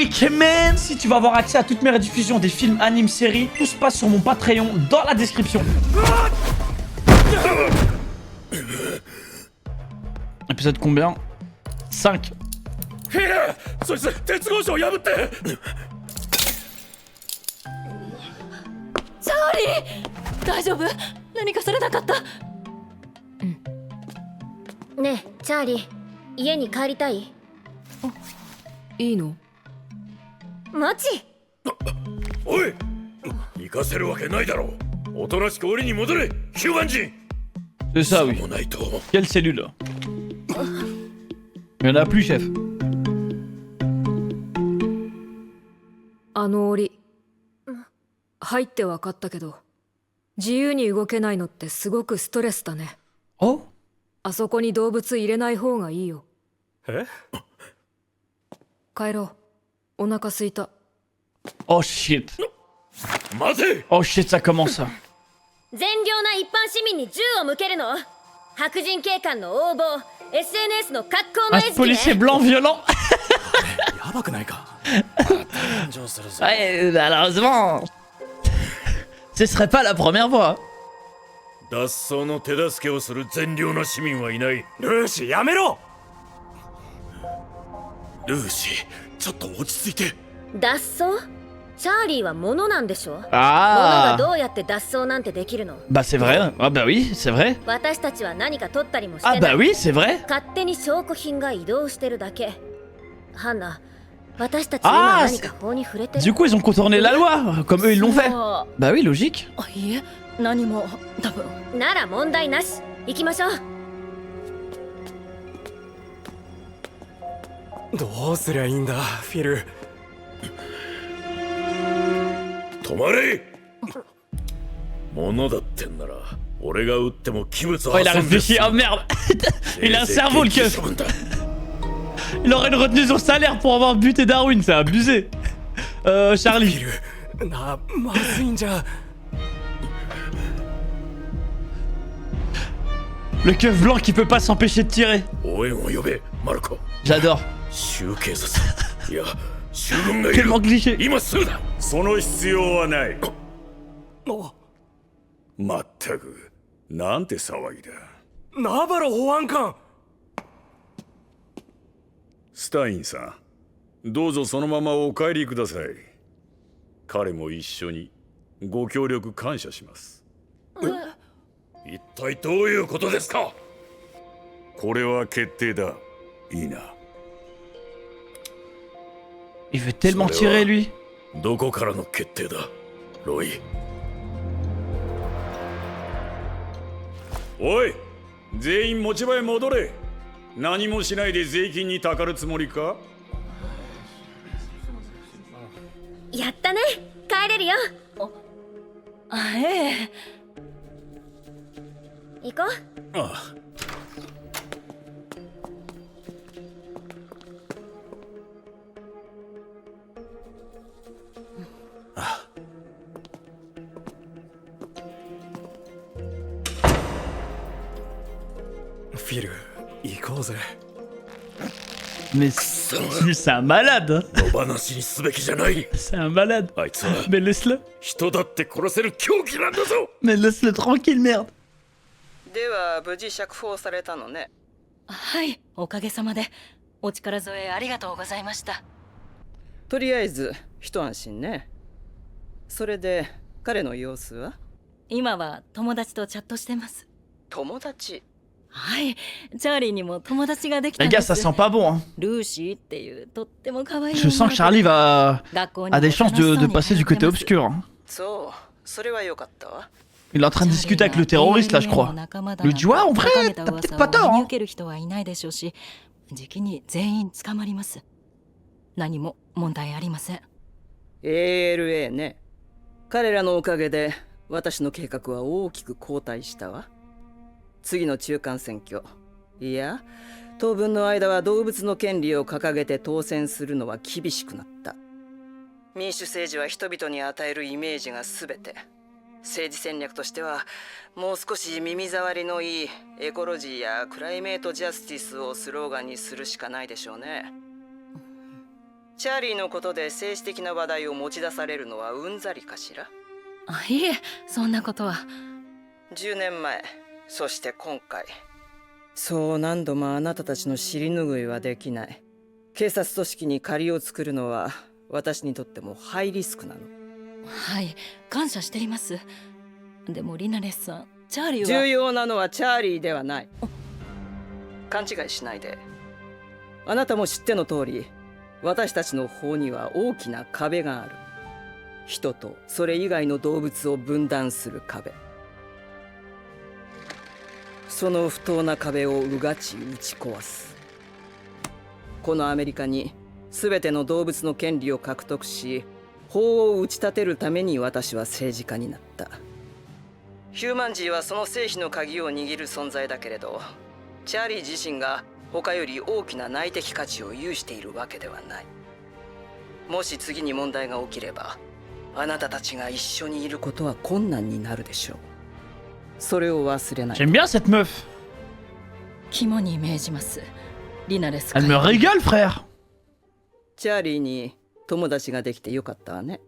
week, man. Si tu veux avoir accès à toutes mes rediffusions des films, animes, séries, tout se passe sur mon Patreon dans la description. Épisode combien? 5. Charlie! 大丈夫？何かされなかった？ねえ、チャーリー、家に帰りたい？いいの？マジ？おい、行かせるわけないだろう。おとなしく檻に戻れ、ヒューマン人。 C'est ça, oui. Quelle cellule? Il y en a plus, chef. あの檻入って分かったけど、自由に動けないのってすごくストレスだね。Oh? あそこに動物入れない方がいいよ。え？帰ろう。お腹すいた。 Oh shit. 待て！ Oh shit, ça commence. 善良な一般市民に銃を向けるの？白人警官の横暴、SNS の格好の餌 Un 食ね。 policier blanc violent. やばくないか？ Ouais, malheureusement. Ce serait pas la première fois. 脱走の手助けをする善良な市民はいない。ルーシー、やめろ！ルーシー、ちょっと落ち着いて。脱走？チャーリーは物なんでしょ？物 Ah. がどうやって脱走なんてできるの？ Bah c'est vrai. Ah bah oui, c'est vrai. 私たちは何か取ったりもして Ah ない。 bah oui, c'est vrai. 勝手に証拠品が移動してるだけ。ハンナ、私たち Ah, 今何か法に触れてる？ Du coup, ils ont contourné la loi, comme eux ils l'ont fait. Bah oui, logique. あ、いえ、何も多分。なら問題なし。行きましょう。どうすりゃいいんだ、フィル。止まれ！物だってんなら俺が撃っても器物 Oh, il a は遊んで réfléchi. Oh merde. Il a un cerveau, le keuf. Il aurait une retenue sur salaire pour avoir buté Darwin, c'est abusé. フ Charlie. ィル、まずいんじゃ。 Le keuf blanc qui peut pas s'empêcher de tirer. 応援を呼べ、マルコ。 J'adore. 州警察、いや、州軍がいる。 Tellement cliché. 今すぐだ。その必要はない。お、まったく、なんて騒ぎだ。ナバロ保安官。スタインさん、どうぞそのままお帰りください。彼も一緒にご協力感謝します。一体どういうことですか？これは決定だ。いいな。 Il veut tellement tirer, lui. どこからの決定だ、ロイ。おい、全員持ち場へ戻れ。何もしないで税金にたかるつもりか？やったね。帰れるよ。あ、ええ。行こう。ああ。フィル、行こうぜ。 Mais c'est un malade. 野放しにすべきじゃない。 C'est un malade. あいつは Mais laisse-le. 人だって殺せる狂気なんだぞ。 Mais laisse-le tranquille, merde. では無事釈放されたのね。はい、おかげさまで。お力添えありがとうございました。とりあえず一安心ね。それで彼の様子は？今は友達とチャットしてます。友達？はい、チャーリーにも友達ができた Les んで gars, す。 ça sent pas bon, hein. ルーシーっていうとっても可愛い。 Je sens que Charlie a des chances de passer du côté obscur. Hein. そう、それは良かったわ。Il est en train de discuter avec le terroriste, là, je crois. Le dit, ouais, en vrai, t'as peut-être pas tort, hein. 受ける人はいないでしょうし、じきに全員捕まります。何も問題ありません。ALA ね。彼らのおかげで私の計画は大きく後退したわ。次の中間選挙、いや当分の間は動物の権利を掲げて当選するのは厳しくなった。民主政治は人々に与えるイメージが全て。政治戦略としてはもう少し耳障りのいいエコロジーやクライメートジャスティスをスローガンにするしかないでしょうね。チャーリーのことで政治的な話題を持ち出されるのはうんざりかしら。あ、いえ、そんなことは。10年前、そして今回、そう何度もあなたたちの尻拭いはできない。警察組織に借りを作るのは私にとってもハイリスクなの。はい、感謝しています。でもリナレスさん、チャーリーは。重要なのはチャーリーではない。勘違いしないで。あなたも知っての通り、私たちの法には大きな壁がある。人とそれ以外の動物を分断する壁。その不当な壁をうがち打ち壊す。このアメリカに全ての動物の権利を獲得し、法を打ち立てるために私は政治家になった。ヒューマンジーはその成否の鍵を握る存在だけれど、チャーリー自身が他より大きな内的価値を有しているわけではない。もし次に問題が起きれば、あなたたちが一緒にいることは困難になるでしょう。それを忘れない。 J'aime bien cette meuf. 肝に銘じます。リナレス。 Elle me régale, frère. チャーリーに友達ができてよかったわね。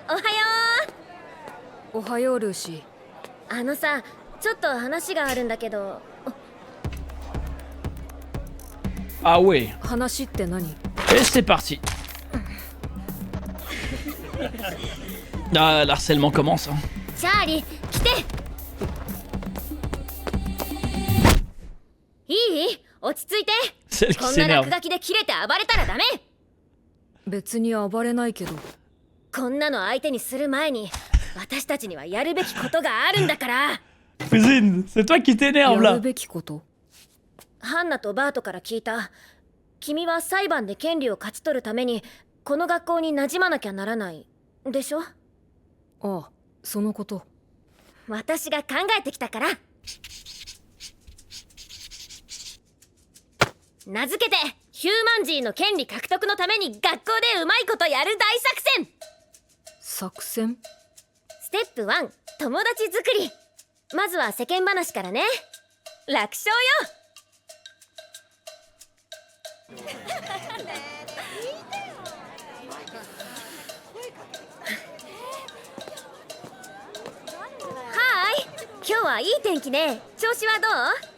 おはよおはようルーシー。う。あのさ、ちょっと話があるんだけど。 Ah ouais. 話って何？ Et c'est parti. Ah, l'harcèlement commence. Hein. チャーリー、来て。いい？落ち着いて。 Celle qui こんな s'énerve. 落書きで切れて暴れたらダメ。別に暴れないけど。こんなの相手にする前に私たちにはやるべきことがあるんだから。 Cousine, c'est toi qui や t'énerve る là. べきこと？ハンナとバートから聞いた。君は裁判で権利を勝ち取るためにこの学校に馴染まなきゃならないでしょ。ああ、そのこと。私が考えてきたから。名付けてヒューマンジーの権利獲得のために学校でうまいことやる大作戦。作戦？ステップ1、友達作り。まずは世間話からね。楽勝よ。はーい、今日はいい天気ね。調子はど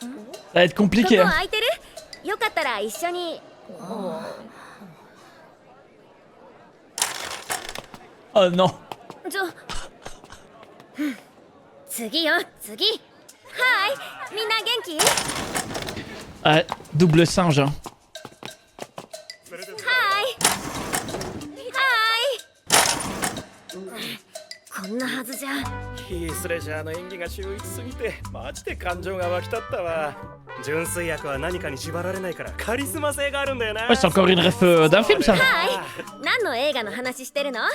う？ Ça va être ここ compliqué. Hein. 空いてる？よかったら一緒に。 Oh non. 次よ、次。はーい、みんな元気？ Ah, double singe. Hein. はーい。こんなはずじゃ。ヒースレジャーの演技が秀逸すぎてマジで感情が湧き立ったわ。純粋役は何かに縛られないからカリスマ性があるんだよな。 Ouais, c'est encore une ref d'un film ça. はい。何の映画の話してるの？混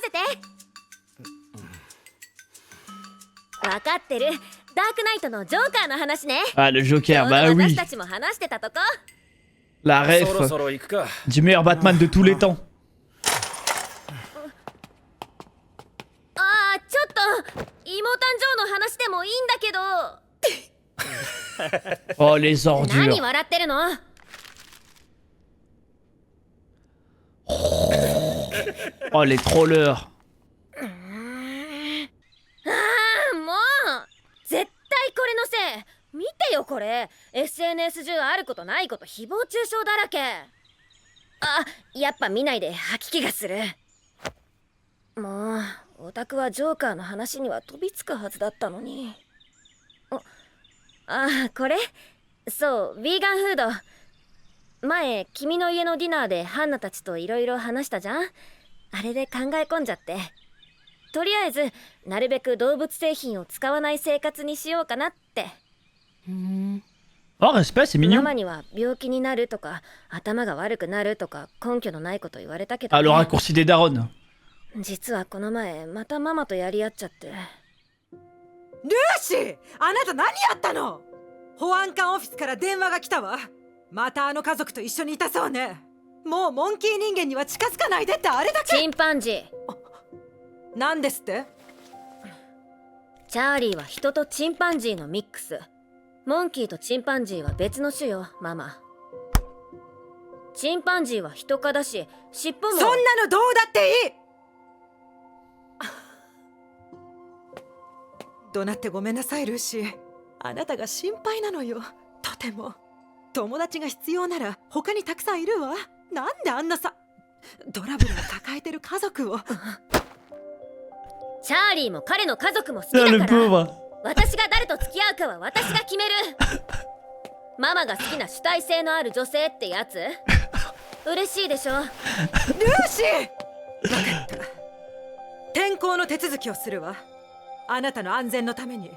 ぜて。わかってる。ダークナイトのジョーカーの話ね。 Ah, le Joker, 私 bah oui. たちも話してたとこ。 La そろ ref そろ行くか。 du meilleur Batman de tous les temps. ああ、ちょっと芋誕生の話でもいいんだけど。 Oh, les 何 ordures. 笑ってるの？ Oh, les trollers. もう絶対これのせい。見てよこれ。 SNS 中あることないこと誹謗中傷だらけ。あ、やっぱ見ないで吐き気がする。もうオタクはジョーカーの話には飛びつくはずだったのに。あ、これ？そう、ヴィーガンフード。前君の家のディナーでハンナたちといろいろ話したじゃん。あれで考え込んじゃって。とりあえずなるべく動物製品を使わない生活にしようかなって。Oh, respect, c'est マ mignon. マには病気になるとか頭が悪くなるとか根拠のないこと言われたけど、 Ah, le raccourci des darons. 実はこの前またママとやり合っちゃって。ルーシー、あなた何やったの？保安官オフィスから電話が来たわ。またあの家族と一緒にいたそうね。もうモンキー人間には近づかないでってあれだけ。チンパンジー。何ですって？チャーリーは人とチンパンジーのミックス。モンキーとチンパンジーは別の種よ、ママ。チンパンジーは人科だし、尻尾も。そんなのどうだっていい。怒鳴ってごめんなさいルーシー。あなたが心配なのよ。とても。友達が必要なら他にたくさんいるわ。なんであんなさトラブルを抱えてる家族を。チャーリーも彼の家族も好き Ah, だ le から。 pauvre. 私が誰と付き合うかは私が決める。ママが好きな主体性のある女性ってやつ。嬉しいでしょ。ルーシー、分かった。転校の手続きをするわ。あなたの安全のために。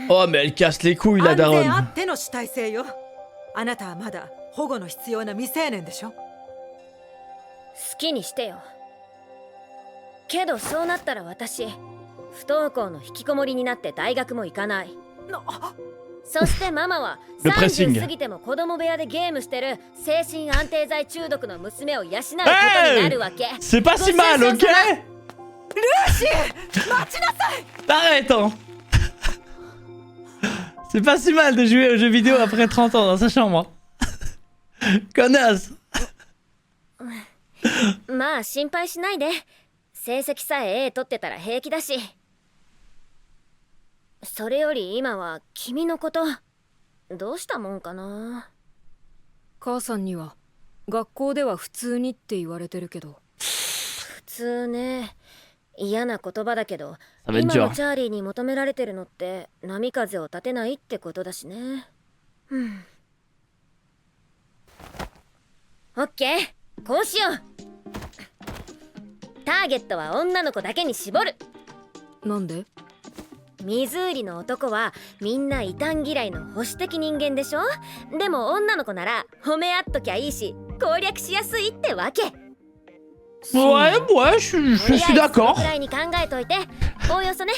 Oh, mais elle casse les couilles, la 安全あ daronne. っての主体性よ。あなたはまだ保護の必要な未成年でしょ。好きにしてよ。けどそうなったら私不登校の引きこもりになって大学も行かない。そしてママはルプレッシング30過ぎても子供部屋でゲームしてる精神安定剤中毒の娘を養うことになるわけ。 C'est pas si mal, ok? ルーシー、待ちなさい。 Arrête, hein. C'est pas si mal de jouer aux jeux vidéo après 30 ans dans sa chambre. Connasse. まあ心配しないで。成績さえ A 取ってたら平気だし。それより今は君のことどうしたもんかな。母さんには学校では普通にって言われてるけど。普通ね。嫌な言葉だけど、 Ça va être 今 dur. のチャーリーに求められてるのって波風を立てないってことだしね。オッケー、こうしよう。ターゲットは女の子だけに絞る。なんで？ミズーリの男はみんな異端嫌いの保守的人間でしょ。でも女の子なら褒め合っときゃいいし攻略しやすいってわけ。 Ouais, ouais, je suis d'accord. くらいに考えといて、おおよそね。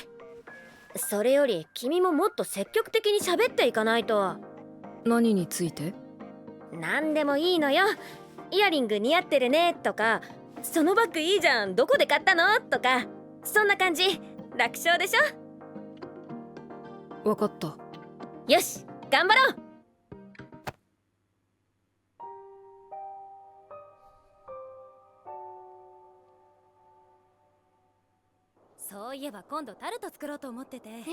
それより君ももっと積極的に喋っていかないと。何について？何でもいいのよ。イヤリング似合ってるねとか、そのバッグいいじゃん、どこで買ったのとか、そんな感じ。楽勝でしょ。わかった。よし、頑張ろう。そういえば今度タルト作ろうと思ってて。いいじ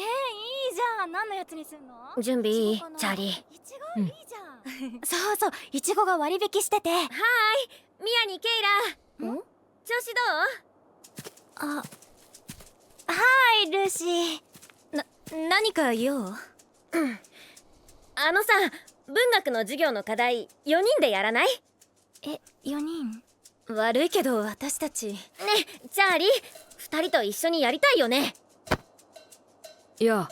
ゃん。何のやつにすんの？準備いい？チャーリー。いちごいいじゃん。そうそう、いちごが割引してて。はーい、ミヤにケイラ。調子どう？はーい、ルーシー。何か言おう？あのさ、文学の授業の課題4人でやらない？え、4人？悪いけど私たち。ね、チャーリー、2人と一緒にやりたいよね。いや。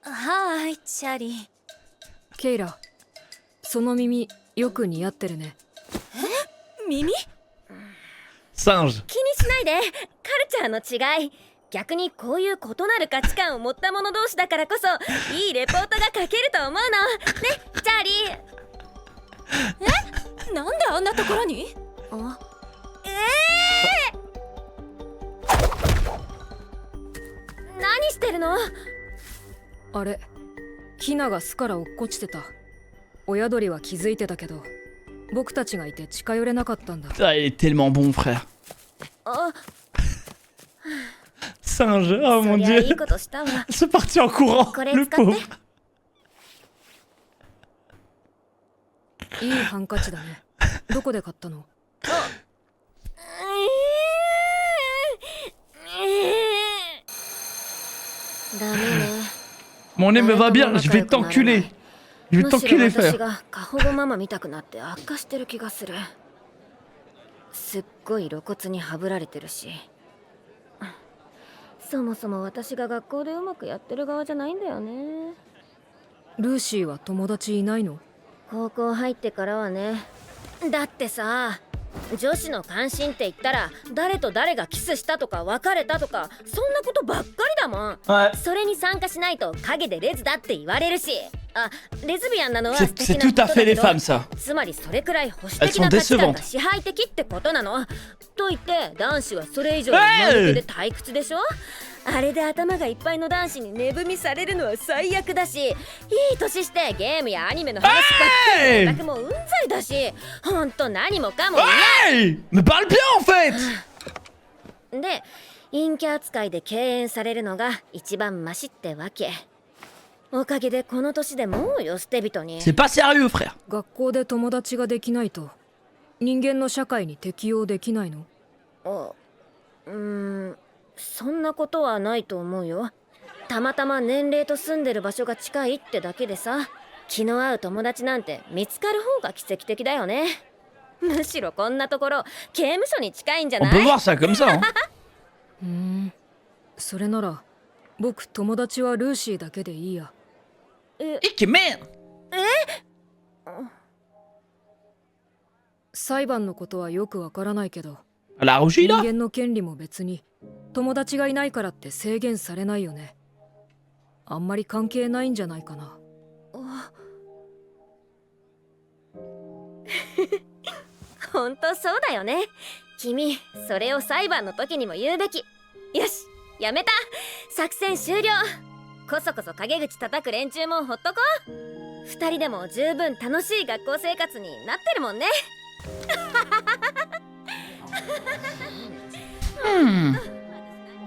はーい、チャーリー。ケイラ、その耳よく似合ってるね。耳？ Singe. 気にしないで。カルチャーの違い。逆にこういう異なる価値観を持った者同士だからこそいいレポートが書けると思うの。ね、チャーリー。なんであんなところに？何してるの？あれ、ヒナが巣から落っこちてた。親鳥は気づいてたけど、僕たちがいて近寄れなかったんだ。Ah, il est tellement bon, frère. あ、 Singe, oh そ mon りゃい dieu. いことしたわ。 C'est parti en courant, これ le 使って。 pauvre. いいハンカチだね。どこで買ったの？ダメね。 Mon nez me va bien, je vais t'enculer. Je vais むしろ t'enculer, 私 frère. が過保護ママ見たくなって悪化してる気がする。すっごい露骨にはぶられてるし。そもそも私が学校でうまくやってる側じゃないんだよね。ルーシーは友達いないの？高校入ってからはね。だってさ、女子の関心って言ったら誰と誰がキスしたとか別れたとかそんなことばっかりだもん。Ouais. それに参加しないと陰でレズだって言われるし。あ、レズビアンなのは C'est tout à fait les femmes, ça. つまりそれくらい保守的な価値観が支配的ってことなの。と言って男子はそれ以上に間抜けで退屈でしょ。あれで頭がいっぱいの男子に値踏みされるのは最悪だし、いい年してゲームやアニメの話ばっかりオタクもうんざりだし、ほんと何もかも嫌。 Hey! Me parle bien en fait! で、陰キャ扱いで敬遠されるのが一番マシってわけ。おかげでこの年でもうよ捨て人に。 C'est pas sérieux, frère. 学校で友達ができないと人間の社会に適応できないの？そんなことはないと思うよ。たまたま年齢と住んでる場所が近いってだけでさ、気の合う友達なんて見つかる方が奇跡的だよね。むしろこんなところ刑務所に近いんじゃ On な peut い？ voir ça comme ça. Hein. それなら僕友達はルーシーだけでいいや。Ike man! 裁判のことはよくわからないけど、 Elle a rougi 人 là? 間の権利も別に友達がいないからって制限されないよね。あんまり関係ないんじゃないかな。ほんとそうだよね。君、それを裁判の時にも言うべき。よし、やめた。作戦終了。こそこそ陰口叩く連中もほっとこう。二人でも十分楽しい学校生活になってるもんね。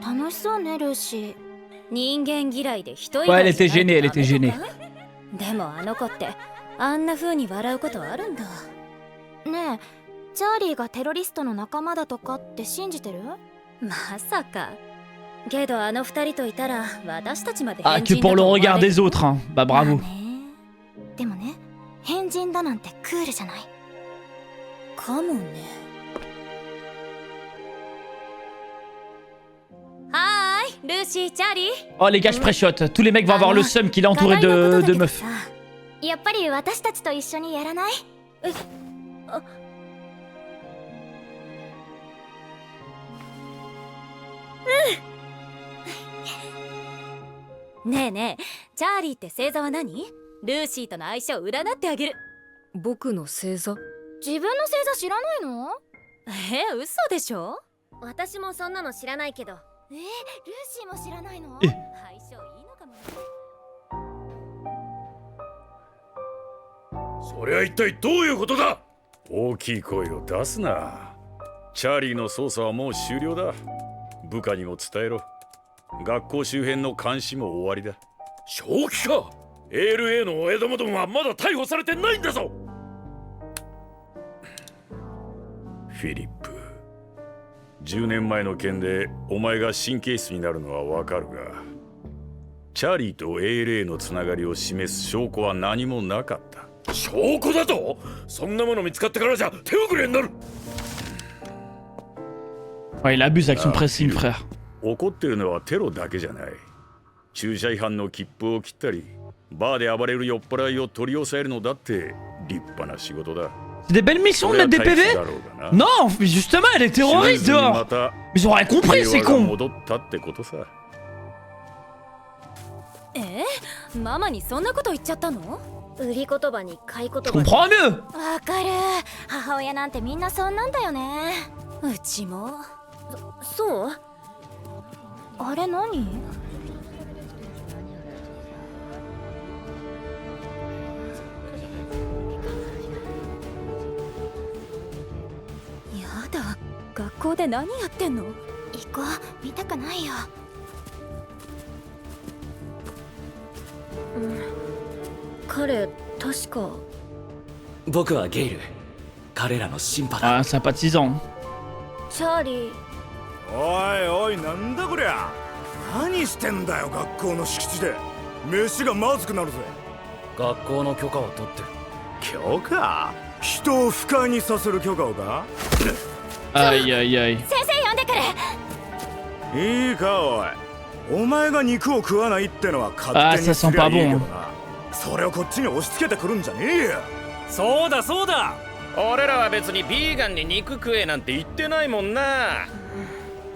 楽しそうねルーシー。人間嫌いで人 Ouais, elle était gênée, elle était gênée. でもあの子ってあんな風に笑うことあるんだ。ねえチャーリーがテロリストの仲間だとかって信じてる？まさか。けどあの二人といたら私たちまで Ah, 変 que 人 pour だ le と思わ regard れる。 des autres, hein. Bah bravo. まあねでもね変人だなんてクールじゃない？かもね。はーい、ルーシー、チャーリー。 Oh les gars, je préchote. Tous les mecs vont avoir le seum qu'il est entouré 互いのこと de だけど meufs. さやっぱり私たちと一緒にやらない？ねえねえ、チャーリーって星座は何？ルーシーとの相性を占ってあげる。僕の星座？自分の星座知らないの？嘘でしょ？私もそんなの知らないけど。ルーシーも知らないの？相性いいのかもね。そりゃ一体どういうことだ。大きい声を出すな。チャーリーの捜査はもう終了だ。部下にも伝えろ。学校周辺の監視も終わりだ。正気か。 ALA の親玉どもはまだ逮捕されてないんだぞ。フィリップ、10年前の件でお前が神経質になるのはわかるが、チャーリーと ALA のつながりを示す証拠は何もなかった。証拠だと？そんなもの見つかってからじゃ手遅れになる。Ouais, il abuse avec son pressing, frère. 怒ってるのはテロだけじゃない。駐車違反の切符を切ったり、バーで暴れる酔っ払いを取り押さえるのだって立派な仕事だ。 C'est des belles missions de mettre des PV? Non, mais justement, elle est terroriste dehors. Mais ils ont rien compris, c'est con. ママにそんなこと言っちゃったの？売り言葉に買い言葉。 Je comprends mieux. わかる。母親なんてみんなそんなんだよね。うちも。そう？あれ何？やだ、学校で何やってんの？行こう、見たくないよ。彼、確か。僕はゲイル。彼らのシンパだ。Ah, sympathisant. チャーリー。おいおい、なんだこりゃ。何してんだよ、学校の敷地で。飯がまずくなるぜ。学校の許可を取ってる。許可？人を不快にさせる許可をか？ Aïe aïe aïe. 先生呼んでくる。いいかおい。お前が肉を食わないってのは勝手にすりゃいいけどな。それをこっちに押し付けてくるんじゃねえよ。そうだそうだ。俺らは別にビーガンに肉食えなんて言ってないもんな。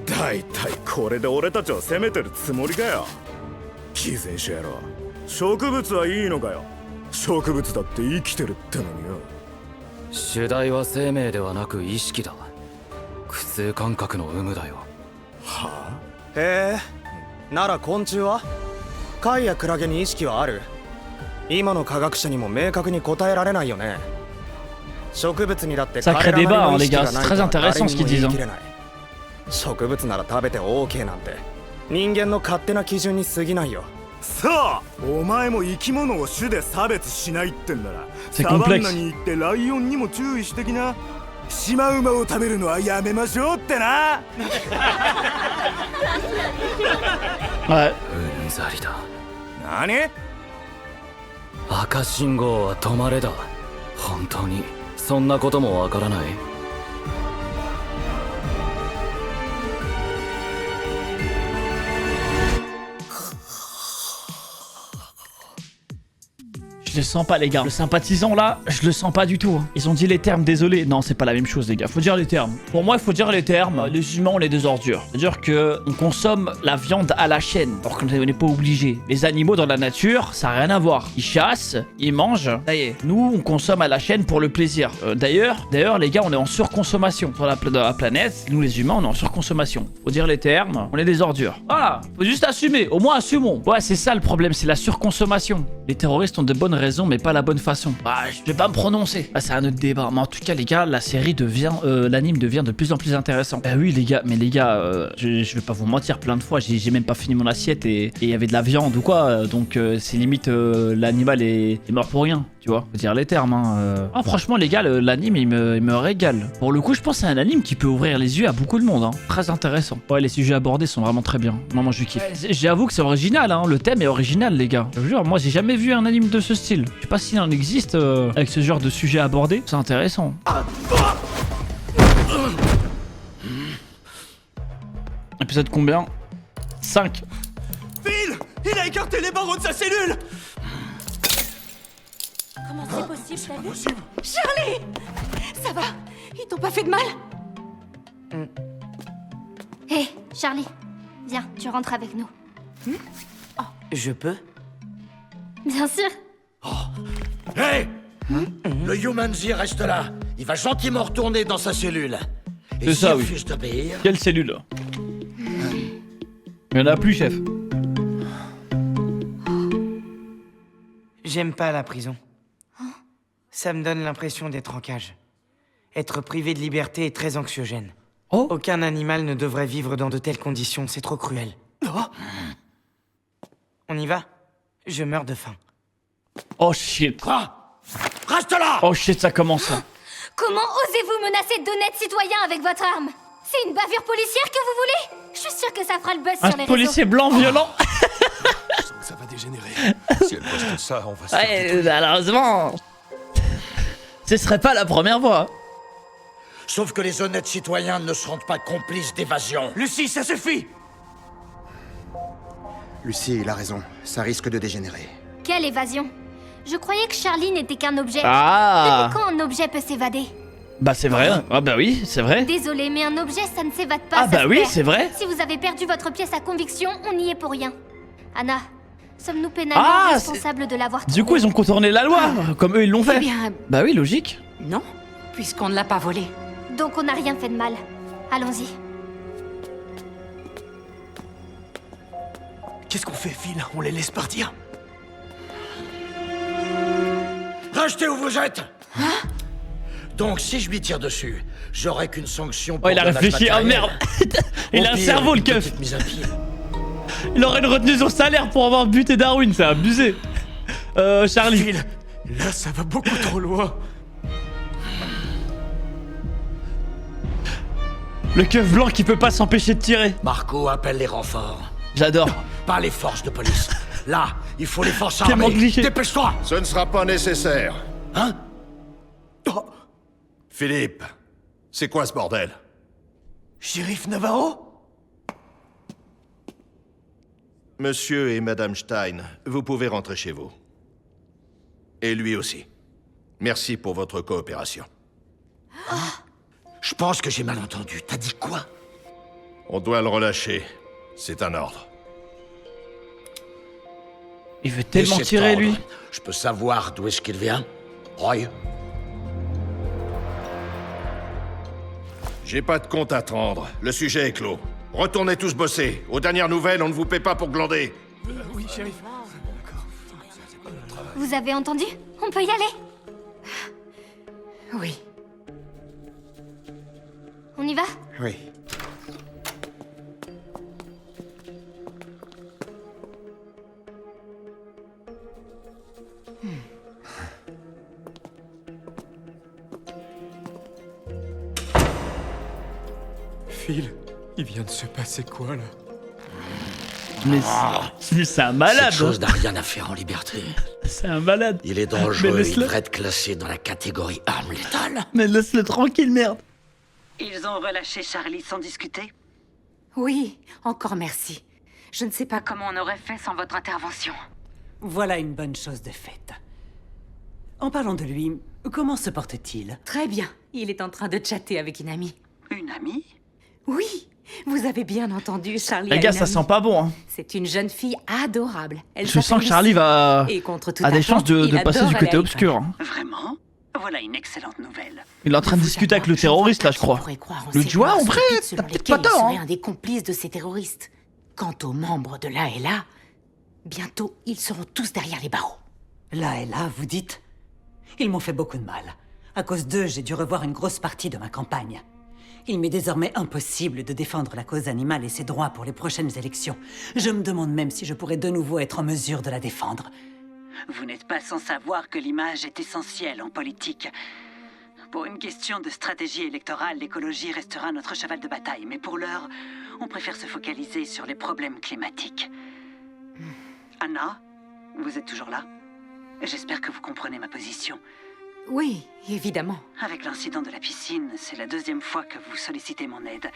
だいたいこれで俺たちを責めてるつもりかよ。偽善者野郎。植物はいいのかよ。植物だって生きてるってのによ。主題は生命ではなく意識だ。苦痛感覚の有無だよ。はあ。へえ、なら昆虫は？貝やクラゲに意識はある？今の科学者にも明確に答えられないよね。植物にだって彼らなりの意識がないとは誰にも言い切れない。植物なら食べて OK なんて人間の勝手な基準に過ぎないよ。さあ、お前も生き物を種で差別しないってんならサバンナに行ってライオンにも注意してきな。シマウマを食べるのはやめましょうってな。うんざりだ。何？赤信号は止まれだ。本当にそんなこともわからない？Je le sens pas les gars. Le sympathisant là, je le sens pas du tout. Ils ont dit les termes, désolé. Non, c'est pas la même chose les gars. Faut dire les termes. Pour moi, il faut dire les termes. Les humains, on est des ordures. C'est-à-dire que on consomme la viande à la chaîne. Alors qu'on n'est pas obligé. Les animaux dans la nature, ça a rien à voir. Ils chassent, ils mangent. Ça y est. Nous, on consomme à la chaîne pour le plaisir. D'ailleurs, les gars, on est en surconsommation sur la planète. Nous, les humains, on est en surconsommation. Faut dire les termes. On est des ordures. Voilà. Faut juste assumer. Au moins, assumons. Ouais, c'est ça le problème. C'est la surconsommation. Les terroristes ont de bonnes raison mais pas la bonne façon. Ah, je vais pas me prononcer. Ah, c'est un autre débat. Mais en tout cas les gars, la série devient, l'anime devient de plus en plus intéressant. Bah oui les gars, mais les gars, je vais pas vous mentir, plein de fois j'ai même pas fini mon assiette et il y avait de la viande ou quoi, donc c'est limite l'animal est mort pour rien. Tu vois, faut dire les termes hein. Ah, franchement les gars, l'anime il me régale. Pour le coup je pense que c'est un anime qui peut ouvrir les yeux à beaucoup de monde hein. Très intéressant. Ouais, les sujets abordés sont vraiment très bien. Moi je kiffe. J'avoue que c'est original hein. Le thème est original les gars. Je vous jure, moi j'ai jamais vu un anime de ce style. Je sais pas s'il en existe avec ce genre de sujet abordé. C'est intéressant. Épisode combien? 5. Phil, il a écarté les barreaux de sa cellule. Comment c'est possible, t'as vu? Charlie! Ça va? Ils t'ont pas fait de mal? Hé, Charlie, viens, tu rentres avec nous. Je peux? Bien sûr. Hé! Le Humanzi reste là. Il va gentiment retourner dans sa cellule. C'est ça, oui. Quelle cellule? Il y en a plus, chef. J'aime pas la prison. Ça me donne l'impression d'être en cage. Être privé de liberté est très anxiogène. Oh. Aucun animal ne devrait vivre dans de telles conditions, c'est trop cruel. On y va? Je meurs de faim. Oh shit. Reste là! Oh shit, ça commence. Comment osez-vous menacer d'honnêtes citoyens avec votre arme? C'est une bavure policière que vous voulez? Je suis sûre que ça fera le buzz sur les réseaux. Un policier blanc violent. Ça va dégénérer. Si elle poste ça, on va se Ouais, malheureusement. Ce serait pas la première fois. Sauf que les honnêtes citoyens ne seront pas complices d'évasion. Lucie, ça suffit! Lucie, il a raison. Ça risque de dégénérer. Quelle évasion? Je croyais que Charlie n'était qu'un objet. Ah. Depuis quand un objet peut s'évader? Bah c'est vrai. Ah bah oui, c'est vrai. Désolé, mais un objet, ça ne s'évade pas. Ah bah oui, c'est vrai. Si vous avez perdu votre pièce à conviction, on n'y est pour rien. Anna, sommes-nous pénalement responsables de l'avoir trouvé? Du coup, ils ont contourné la loi, comme eux ils l'ont fait. Eh bien... Bah oui, logique. Non, puisqu'on ne l'a pas volé. Donc on n'a rien fait de mal. Allons-y. Qu'est-ce qu'on fait, Phil? On les laisse partir? Restez où vous êtes! Donc si je lui tire dessus, j'aurai qu'une sanction pour il a réfléchi, ah merde. Il a un cerveau le keuf. Il aurait une retenue sur salaire pour avoir buté Darwin, c'est abusé. Charlie. Phil, là ça va beaucoup trop loin. Le keuf blanc qui peut pas s'empêcher de tirer. Marco appelle les renforts. J'adore. Pas les forces de police. Là, il faut les forces armées. Dépêche-toi. Ce ne sera pas nécessaire. Hein? Philippe, c'est quoi ce bordel? Shérif Navarro? Monsieur et Madame Stein, vous pouvez rentrer chez vous. Et lui aussi. Merci pour votre coopération. Je pense que j'ai mal entendu. T'as dit quoi? On doit le relâcher. C'est un ordre. Il veut tellement Et cet tirer, ordre, lui. Je peux savoir d'où est-ce qu'il vient, Roy? J'ai pas de compte à rendre. Le sujet est clos. Retournez tous bosser. Aux dernières nouvelles, on ne vous paie pas pour glander. Oui, shérif. Vous avez entendu? On peut y aller? Oui. On y va? Oui. Phil, il vient de se passer quoi là? Mais c'est un malade. Cette chose n'a rien à faire en liberté. C'est un malade. Il est Mais dangereux, il laisse-le. devrait être classé dans la catégorie arme létale. Mais laisse-le tranquille, merde. Ils ont relâché Charlie sans discuter? Oui, encore merci. Je ne sais pas Comment on aurait fait sans votre intervention? Voilà une bonne chose de faite. En parlant de lui, comment se porte-t-il? Très bien. Il est en train de chatter avec une amie. Une amie? Oui, vous avez bien entendu, Charlie. Les a gars, une ça amie. sent pas bon. Hein. C'est une jeune fille adorable. Elle Je sens s'appelle que Charlie Lucy. va Et contre toute a des attente, chances de il passer adore du aller côté à obscur. Hein. Vraiment? Voilà une excellente nouvelle. Il est en train de discuter avec le terroriste là, je crois. Le dit ouais, en vrai, t'as peut-être pas tort. Il Hein. serait un des complices de ces terroristes. Quant aux membres de l'ALA, bientôt ils seront tous derrière les barreaux. Là et là, vous dites? Ils m'ont fait beaucoup de mal. À cause d'eux, j'ai dû revoir une grosse partie de ma campagne. Il m'est désormais impossible de défendre la cause animale et ses droits pour les prochaines élections. Je me demande même si je pourrais de nouveau être en mesure de la défendre. Vous n'êtes pas sans savoir que l'image est essentielle en politique. Pour une question de stratégie électorale, l'écologie restera notre cheval de bataille. Mais pour l'heure, on préfère se focaliser sur les problèmes climatiques. Anna, vous êtes toujours là? J'espère que vous comprenez ma position. Oui, évidemment. Avec l'incident de la piscine, c'est la deuxième fois que vous sollicitez mon aide.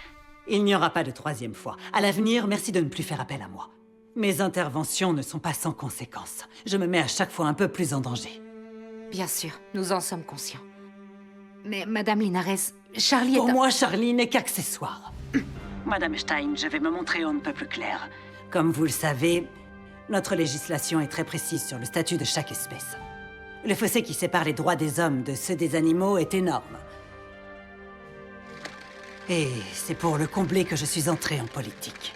Il n'y aura pas de troisième fois. À l'avenir, merci de ne plus faire appel à moi. Mes interventions ne sont pas sans conséquences. Je me mets à chaque fois un peu plus en danger. Bien sûr, nous en sommes conscients. Mais Madame Linares, Charlie est Pour un- moi, Charlie n'est qu'accessoire. Madame Stein, je vais me montrer on ne peut plus clair. Comme vous le savez, notre législation est très précise sur le statut de chaque espèce. Le fossé qui sépare les droits des hommes de ceux des animaux est énorme. Et c'est pour le combler que je suis entré en politique.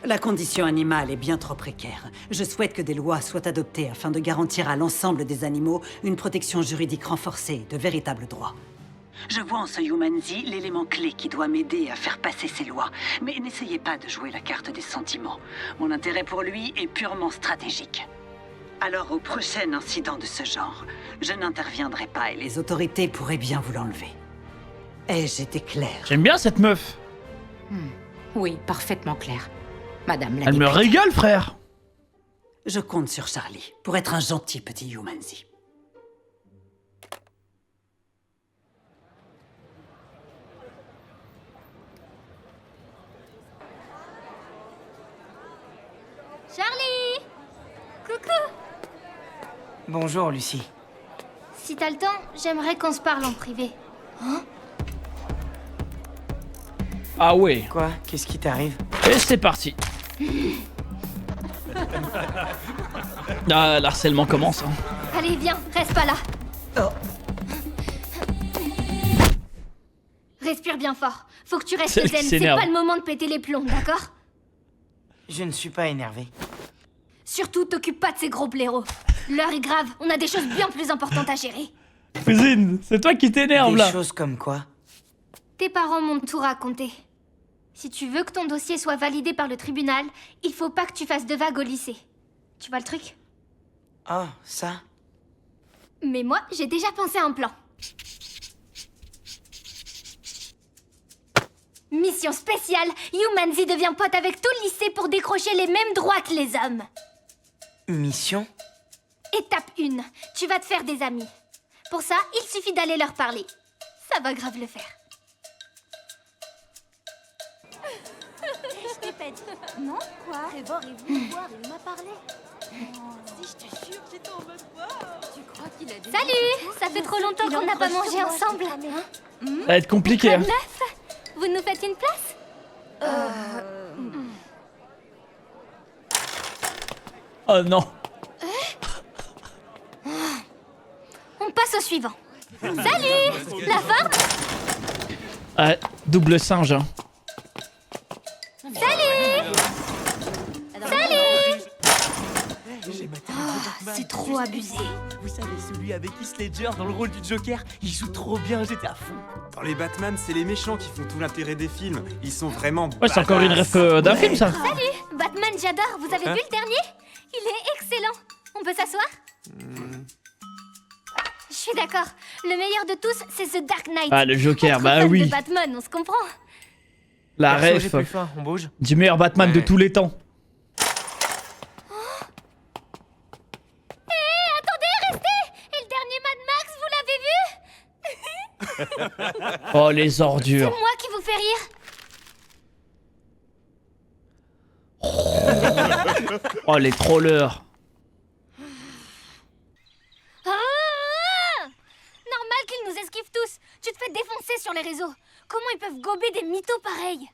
La condition animale est bien trop précaire. Je souhaite que des lois soient adoptées afin de garantir à l'ensemble des animaux une protection juridique renforcée, de véritables droits. Je vois en ce Humanzi l'élément clé qui doit m'aider à faire passer ces lois. Mais n'essayez pas de jouer la carte des sentiments. Mon intérêt pour lui est purement stratégique. Alors au prochain incident de ce genre, je n'interviendrai pas et les Les autorités pourraient bien vous l'enlever. Ai-je été clair? J'aime bien cette meuf. Oui, parfaitement clair. Madame l'a Elle me dépêché. régale, frère. Je compte sur Charlie pour être un gentil petit Humanzi. Charlie! Coucou! Bonjour, Lucie. Si t'as le temps, j'aimerais qu'on se parle en privé. Hein? Ah ouais. Quoi? Qu'est-ce qui t'arrive? Et c'est parti. Ah, l'harcèlement commence. Hein. Allez, viens, reste pas là. Respire bien fort. Faut que tu restes Celle qui zen. C'est s'énerve. pas le moment de péter les plombs, d'accord? Je ne suis pas énervé. Surtout, t'occupe pas de ces gros blaireaux. L'heure est grave. On a des choses bien plus importantes à gérer. Cousine, c'est toi qui t'énerve là. Des choses comme quoi? Tes parents m'ont tout raconté. Si tu veux que ton dossier soit validé par le tribunal, il faut pas que tu fasses de vagues au lycée. Tu vois le truc? Oh, ça? Mais moi, j'ai déjà pensé à un plan. Mission spéciale, Humanzi devient pote avec tout le lycée pour décrocher les mêmes droits que les hommes. Mission? Étape 1, tu vas te faire des amis. Pour ça, il suffit d'aller leur parler. Ça va grave le faire. Je t'ai pas dit. Non, quoi? Trevor est venu me voir, il m'a parlé. Si, je te jure, j'étais en mode wow. Tu crois qu'il a des... Salut! Ça fait trop longtemps qu'on n'a pas mangé ensemble. Ça va être compliqué. Quoi Hein. de neuf? Vous nous faites une place? Oh non. suivant. Salut! La forme? Double singe, hein. Salut! Salut! C'est trop abusé. Vous savez, celui avec Heath Ledger dans le rôle du Joker, il joue trop bien, j'étais à fond. Dans les Batman, c'est les méchants qui font tout l'intérêt des films. Ils sont vraiment Ouais, c'est encore une ref d'un film, ça. Salut! Batman, j'adore. Vous avez vu le dernier? Il est excellent. On peut s'asseoir? Je suis d'accord. Le meilleur de tous, c'est The Dark Knight. Ah, le Joker, Entre bah fans oui. de Batman, on se comprend. La Perso, ref j'ai plus faim, on bouge. du meilleur Batman de tous les temps. Attendez, restez! Et le dernier Mad Max, vous l'avez vu? Oh, les ordures. C'est moi qui vous fais rire. Oh, les trollers. Normal qu'ils nous esquivent tous. Tu te fais défoncer sur les réseaux. Comment ils peuvent gober des mythos pareils?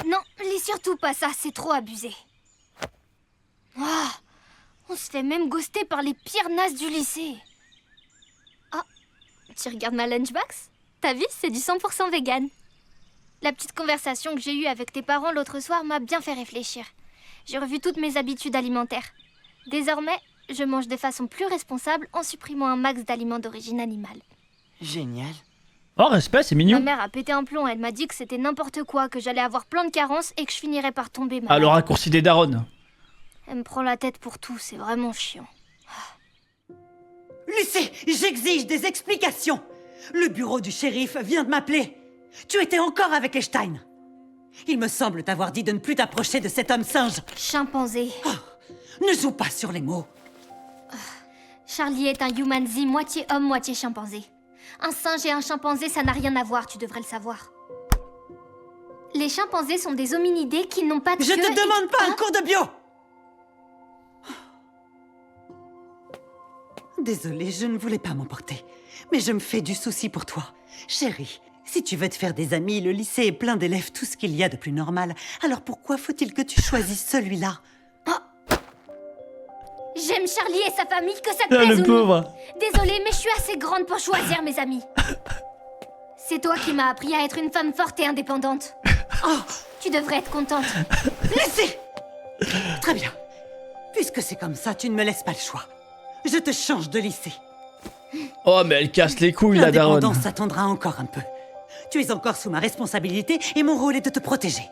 Non, lis surtout pas ça, c'est trop abusé. On se fait même ghoster par les pires nazes du lycée. Ah, tu regardes ma lunchbox? T'as vu, c'est du 100% vegan. La petite conversation que j'ai eue avec tes parents l'autre soir m'a bien fait réfléchir. J'ai revu toutes mes habitudes alimentaires. Désormais, je mange de façon plus responsable en supprimant un max d'aliments d'origine animale. Génial. Oh, respect, c'est mignon. Ma mère a pété un plomb, elle m'a dit que c'était n'importe quoi, que j'allais avoir plein de carences et que je finirais par tomber malade. Ah, le raccourci des darons. Elle me prend la tête pour tout, c'est vraiment chiant. Lucie, j'exige des explications. Le bureau du shérif vient de m'appeler. Tu étais encore avec les Stein. Il me semble t'avoir dit de ne plus t'approcher de cet homme singe. Chimpanzé. Ne joue pas sur les mots. Charlie est un human Z, moitié homme, moitié chimpanzé. Un singe et un chimpanzé, ça n'a rien à voir, tu devrais le savoir. Les chimpanzés sont des hominidés qui n'ont pas de Je queue te et demande pas un cours de bio. Désolée, je ne voulais pas m'emporter. Mais je me fais du souci pour toi. Chérie, si tu veux te faire des amis, le lycée est plein d'élèves, tout ce qu'il y a de plus normal. Alors pourquoi faut-il que tu choisisses celui-là? J'aime Charlie et sa famille, que ça te Ah, plaise le ou non. pauvre. Désolée, mais je suis assez grande pour choisir mes amis. C'est toi qui m'as appris à être une femme forte et indépendante. Tu devrais être contente. Laissez. Très bien. Puisque c'est comme ça, tu ne me laisses pas le choix. Je te change de lycée. Oh, mais elle casse les couilles, la daronne. L'indépendance s'attendra encore un peu. Tu es encore sous ma responsabilité et mon rôle est de te protéger.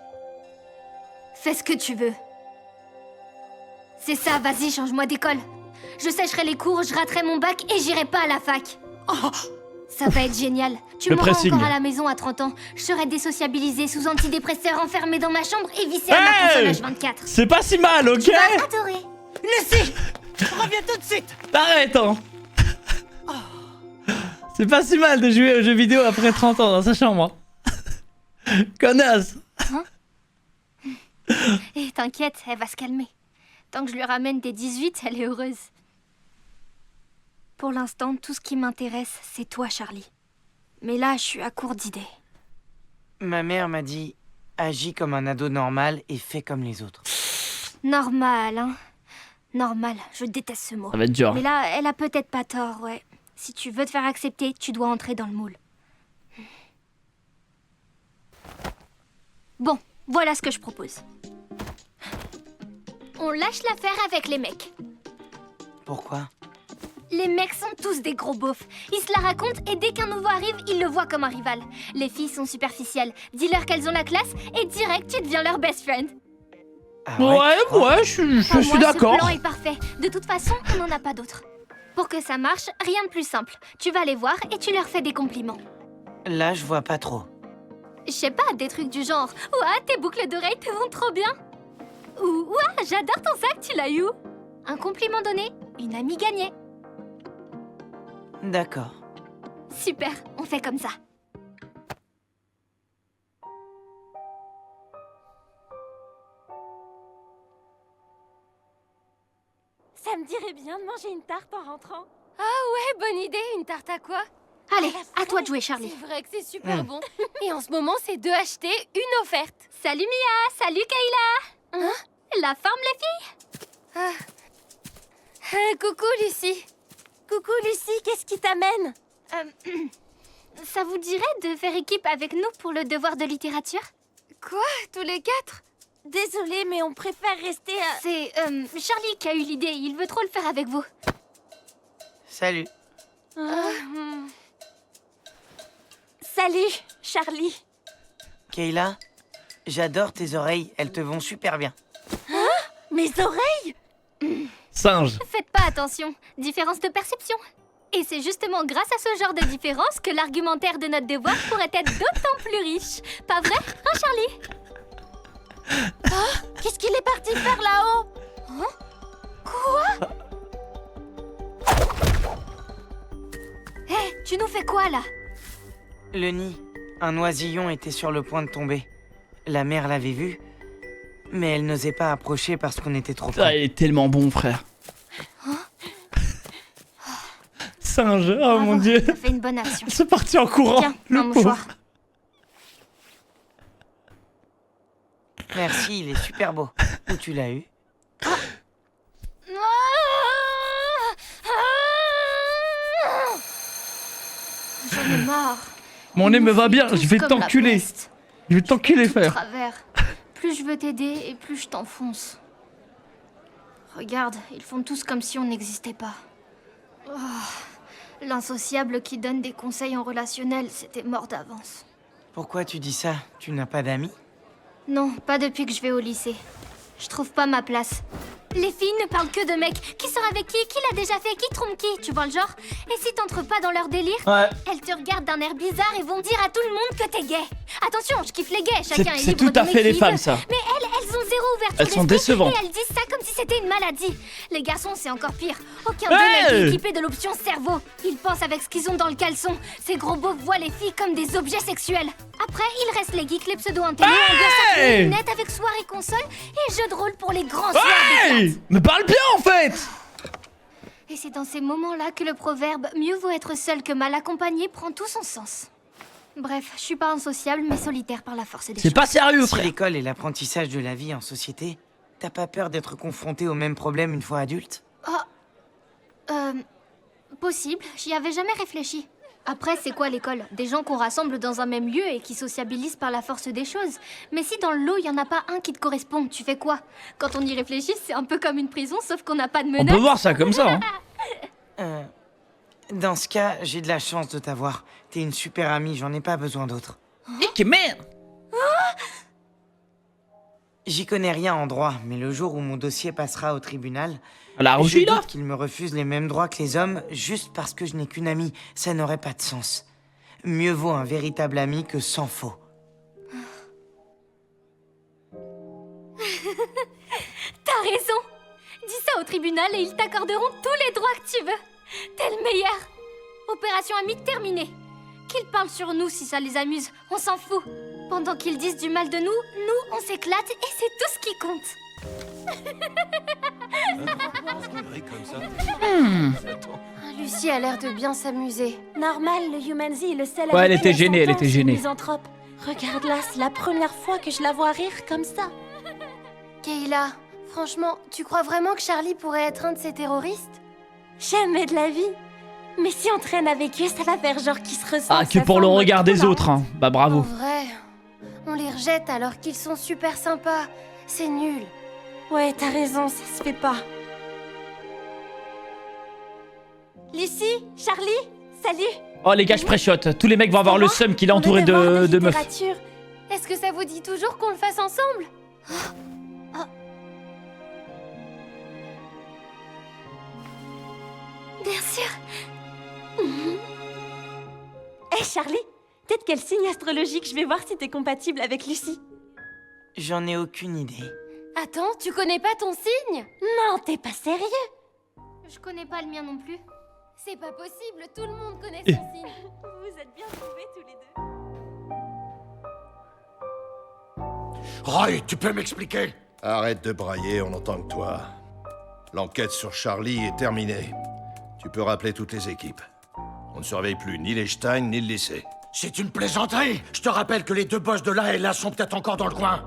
Fais ce que tu veux. C'est ça, vas-y, change-moi d'école. Je sécherai les cours, je raterai mon bac et j'irai pas à la fac. Ça va être génial. Tu Le m'auras pressing. encore à la maison à 30 ans. Je serai désociabilisée sous antidépresseur enfermée dans ma chambre et vissée à ma console H24. C'est pas si mal, ok? Tu vas adorer. Lucie, reviens tout de suite. Arrête, hein. C'est pas si mal de jouer aux jeux vidéo après 30 ans dans sa chambre. Connasse. Et t'inquiète, elle va se calmer. Tant que je lui ramène des 18, elle est heureuse. Pour l'instant, tout ce qui m'intéresse, c'est toi, Charlie. Mais là, je suis à court d'idées. Ma mère m'a dit agis comme un ado normal et fais comme les autres. Normal, hein. Normal, je déteste ce mot. Ça va être dur. Mais là, elle a peut-être pas tort, ouais. Si tu veux te faire accepter, tu dois entrer dans le moule. Bon, voilà ce que je propose. On lâche l'affaire avec les mecs. Pourquoi? Les mecs sont tous des gros beaufs. Ils se la racontent et dès qu'un nouveau arrive, ils le voient comme un rival. Les filles sont superficielles. Dis-leur qu'elles ont la classe et direct, tu deviens leur best friend. Ouais, je suis d'accord. Ce plan est parfait. De toute façon, on n'en a pas d'autre. Pour que ça marche, rien de plus simple. Tu vas les voir et tu leur fais des compliments. Là, je vois pas trop. Je sais pas, des trucs du genre « Ouah, tes boucles d'oreilles te vont trop bien !» Ou « Ouah, j'adore ton sac, tu l'as eu où ?» Un compliment donné, une amie gagnée. D'accord. Super, on fait comme ça. Ça me dirait bien de manger une tarte en rentrant. Ah ouais, bonne idée, une tarte à quoi? Allez, à toi de jouer, Charlie. C'est vrai que c'est super bon. Et en ce moment, c'est 2 achetés, 1 offerte. Salut Mia, salut Kayla. La forme, les filles? Coucou Lucie. Coucou Lucie, qu'est-ce qui t'amène? Ça vous dirait de faire équipe avec nous pour le devoir de littérature? Quoi? Tous les 4? Désolée, mais on préfère rester à... C'est Charlie qui a eu l'idée, il veut trop le faire avec vous. Salut. Salut, Charlie. Kayla, j'adore tes oreilles, elles te vont super bien. Hein? Mes oreilles? Singe. Faites pas attention, différence de perception. Et c'est justement grâce à ce genre de différence que l'argumentaire de notre devoir pourrait être d'autant plus riche. Pas vrai, hein Charlie? Qu'est-ce qu'il est parti faire là-haut? Hein? Quoi? Hé, tu nous fais quoi là? Le nid, un oisillon était sur le point de tomber. La mère l'avait vu, mais elle n'osait pas approcher parce qu'on était trop près. Ah, il est tellement bon, frère. Singe, oh Bravo, mon dieu. t'as fait une bonne action. C'est parti en courant. Tiens, le un pauvre. mouchoir. Merci, il est super beau. Où tu l'as eu? J'en ai marre. Mon nez me va bien, je vais comme la t'enculer. peste. Je vais t'enculer, De frère. travers. Plus je veux t'aider et plus je t'enfonce. Regarde, ils font tous comme si on n'existait pas. Oh, l'insociable qui donne des conseils en relationnel, c'était mort d'avance. Pourquoi tu dis ça? Tu n'as pas d'amis? Non, pas depuis que je vais au lycée. Je trouve pas ma place. Les filles ne parlent que de mecs. Qui sort avec qui l'a déjà fait? Qui trompe qui? Tu vois le genre? Et si t'entres pas dans leur délire, Ouais. elles te regardent d'un air bizarre et vont dire à tout le monde que t'es gay. Attention, je kiffe les gays, chacun est C'est libre tout à d'aimer fait qui les il femmes, veut. ça. Mais elles ont zéro ouverture Elles sont d'esprit décevantes. et elles disent ça comme si c'était une maladie. Les garçons, c'est encore pire. Aucun Hey d'eux n'est équipé de l'option cerveau. Ils pensent avec ce qu'ils ont dans le caleçon. Ces gros beaufs voient les filles comme des objets sexuels. Après, il reste les geeks, les pseudo-intellos, ambiance à Hey lunettes avec soirée console et jeux de rôle pour les grands Hey, me parle bien en fait. Et c'est dans ces moments-là que le proverbe « mieux vaut être seul que mal accompagné » prend tout son sens. Bref, je suis pas insociable, mais solitaire par la force des choses. C'est pas sérieux, Si frère. l'école est l'apprentissage de la vie en société, t'as pas peur d'être confronté au même problème une fois adulte? Possible, j'y avais jamais réfléchi. Après, c'est quoi l'école? Des gens qu'on rassemble dans un même lieu et qui sociabilisent par la force des choses. Mais si dans le lot, il y en a pas un qui te correspond, tu fais quoi? Quand on y réfléchit, c'est un peu comme une prison, sauf qu'on n'a pas de On menottes. peut voir ça comme ça. Hein. Dans ce cas, j'ai de la chance de t'avoir. T'es une super amie, j'en ai pas besoin d'autre. Ok, merde. J'y connais rien en droit, mais le jour où mon dossier passera au tribunal, La je rougie, là doute qu'ils me refusent les mêmes droits que les hommes juste parce que je n'ai qu'une amie. Ça n'aurait pas de sens. Mieux vaut un véritable ami que 100 faux. T'as raison. Dis ça au tribunal et ils t'accorderont tous les droits que tu veux. T'es le meilleur. Opération amie terminée. Qu'ils parlent sur nous si ça les amuse, on s'en fout. Pendant qu'ils disent du mal de nous, on s'éclate et c'est tout ce qui compte. Lucie a l'air de bien s'amuser. Normal, le Human Z est le seul Ouais, à elle était éviter gênée, la elle était sentence, gênée. misanthrope. Regarde-la, c'est la première fois que je la vois rire comme ça. Kayla, franchement, tu crois vraiment que Charlie pourrait être un de ces terroristes? Jamais de la vie. Mais si on traîne avec eux, ça va faire genre qu'ils se ressentent. Ah, que pour le regard des autres, hein. Bah bravo. Vrai, on les rejette alors qu'ils sont super sympas. C'est nul. Ouais, t'as raison, ça se fait pas. Lucie, Charlie, salut. Oh les gars, je préchote. Tous les mecs vont avoir le seum qu'il est entouré de meufs. Est-ce que ça vous dit toujours qu'on le fasse ensemble? Bien sûr. Hé Charlie, peut-être quel signe astrologique je vais voir si t'es compatible avec Lucie. J'en ai aucune idée. Attends, tu connais pas ton signe? Non, t'es pas sérieux. Je connais pas le mien non plus. C'est pas possible, tout le monde connaît son signe. Vous êtes bien trouvés tous les deux. Roy, tu peux m'expliquer? Arrête de brailler, on n'entend que toi. L'enquête sur Charlie est terminée. Tu peux rappeler toutes les équipes. On ne surveille plus ni les Stein ni le lycée. C'est une plaisanterie. Je te rappelle que les deux boss de là et là sont peut-être encore dans le coin.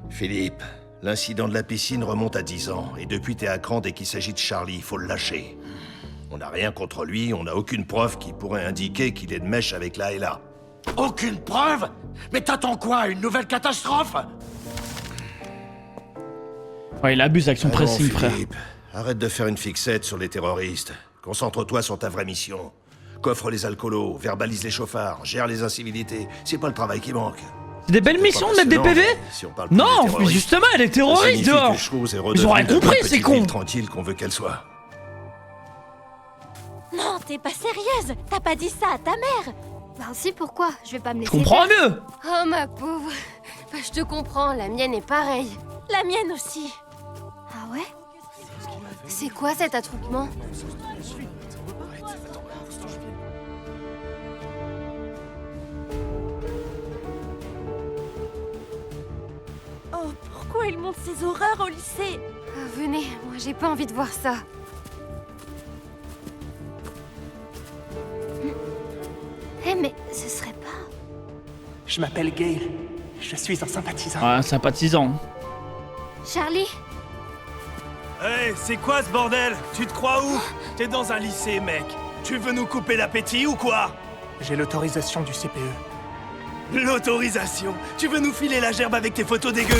Philippe, L'incident de la piscine remonte à 10 ans, et depuis t'es à cran dès qu'il s'agit de Charlie, faut le lâcher. On n'a rien contre lui, on n'a aucune preuve qui pourrait indiquer qu'il est de mèche avec Layla. Aucune preuve? Mais t'attends quoi? Une nouvelle catastrophe? Ouais, il abuse avec son pressing, frère. Arrête de faire une fixette sur les terroristes. Concentre-toi sur ta vraie mission. Coffre les alcoolos, verbalise les chauffards, gère les incivilités. C'est pas le travail qui manque. C'est des belles missions de mettre des PV? Non, mais justement, elle est terroriste dehors. Ils ont rien compris, c'est con. Tranquille qu'on veut qu'elle soit. Non, t'es pas sérieuse. T'as pas dit ça à ta mère. Ben si, pourquoi? Je vais pas me laisser. Je comprends faire. mieux. Oh ma pauvre. Bah, je te comprends, la mienne est pareille. La mienne aussi. Ah ouais? C'est quoi cet attroupement? Oh, pourquoi il monte ces horreurs au lycée? Venez, moi j'ai pas envie de voir ça. Eh mais ce serait pas... Je m'appelle Gale. Je suis un sympathisant. Ouais, un sympathisant. Charlie? Hey, c'est quoi ce bordel? Tu te crois où? T'es dans un lycée, mec. Tu veux nous couper l'appétit ou quoi? J'ai l'autorisation du CPE. L'autorisation? Tu veux nous filer la gerbe avec tes photos dégueu?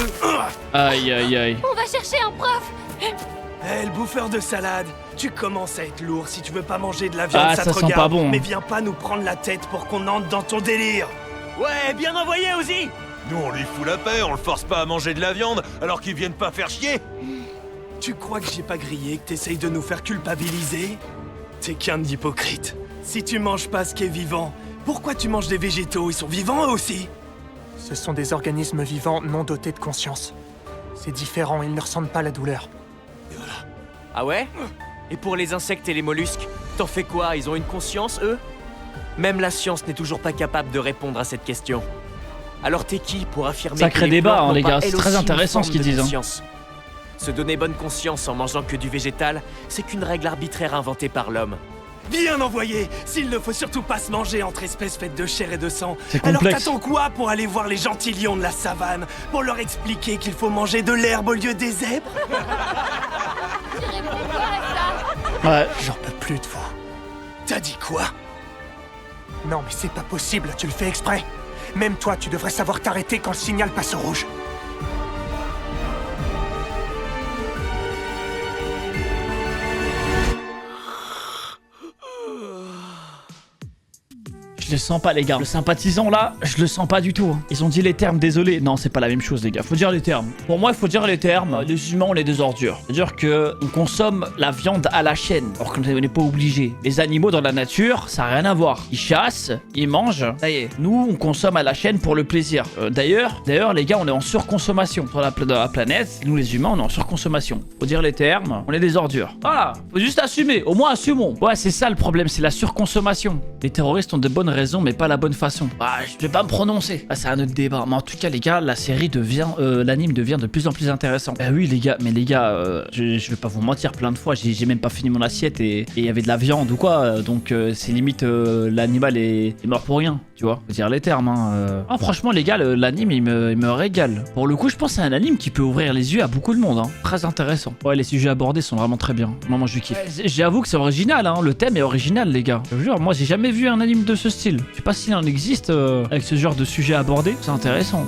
Aïe, aïe, aïe. On va chercher un prof. Eh, le bouffeur de salade, tu commences à être lourd. Si tu veux pas manger de la viande, ça te sent regarde. pas bon. Mais viens pas nous prendre la tête pour qu'on entre dans ton délire. Ouais, bien envoyé, Ozzy. Nous, on lui fout la paix, on le force pas à manger de la viande, alors qu'ils viennent pas faire chier. Tu crois que j'ai pas grillé, que t'essayes de nous faire culpabiliser? T'es qu'un hypocrite. Si tu manges pas ce qui est vivant, pourquoi tu manges des végétaux? Ils sont vivants eux aussi. Ce sont des organismes vivants non dotés de conscience. C'est différent, ils ne ressentent pas la douleur. Ah ouais? Et pour les insectes et les mollusques, t'en fais quoi? Ils ont une conscience, eux? Même la science n'est toujours pas capable de répondre à cette question. Alors t'es qui pour affirmer Sacré que les débat, plantes hein, les n'ont gars, pas, c'est elles très aussi, intéressant une ce qu'ils forme de disent, hein. conscience? Se donner bonne conscience en mangeant que du végétal, c'est qu'une règle arbitraire inventée par l'homme. Bien envoyé. S'il ne faut surtout pas se manger entre espèces faites de chair et de sang. C'est Alors complexe. t'attends quoi pour aller voir les gentils lions de la savane? Pour leur expliquer qu'il faut manger de l'herbe au lieu des zèbres? Ouais. J'en peux plus de vous. T'as dit quoi? Non mais c'est pas possible, tu le fais exprès. Même toi, tu devrais savoir t'arrêter quand le signal passe au rouge. Je le sens pas, les gars. Le sympathisant là, je le sens pas du tout. Ils ont dit les termes, désolé. Non, c'est pas la même chose, les gars. Faut dire les termes. Pour moi, il faut dire les termes. Les humains, on est des ordures. C'est-à-dire que on consomme la viande à la chaîne, alors qu'on n'est pas obligé. Les animaux dans la nature, ça a rien à voir. Ils chassent, ils mangent. Ça y est. Nous, on consomme à la chaîne pour le plaisir. D'ailleurs, les gars, on est en surconsommation sur la planète. Nous, les humains, on est en surconsommation. Faut dire les termes. On est des ordures. Voilà. Faut juste assumer. Au moins, assumons. Ouais, c'est ça le problème. C'est la surconsommation. Les terroristes ont de bonnes raison, mais pas la bonne façon. Ah, je vais pas me prononcer. Ah, c'est un autre débat. Mais en tout cas, les gars, la série devient, l'anime devient de plus en plus intéressant. Bah oui, les gars, mais les gars, je vais pas vous mentir, plein de fois, j'ai même pas fini mon assiette et il y avait de la viande ou quoi. Donc c'est limite l'animal est mort pour rien, tu vois. Faut dire les termes. Hein. Ah, franchement, les gars, l'anime il me régale. Pour le coup, je pense que c'est un anime qui peut ouvrir les yeux à beaucoup de monde. Hein. Très intéressant. Ouais, les sujets abordés sont vraiment très bien. Moi, je kiffe. J'avoue que c'est original. Hein. Le thème est original, les gars. Je vous jure, moi, j'ai jamais vu un anime de ce style. Je sais pas s'il en existe avec ce genre de sujet abordé. C'est intéressant.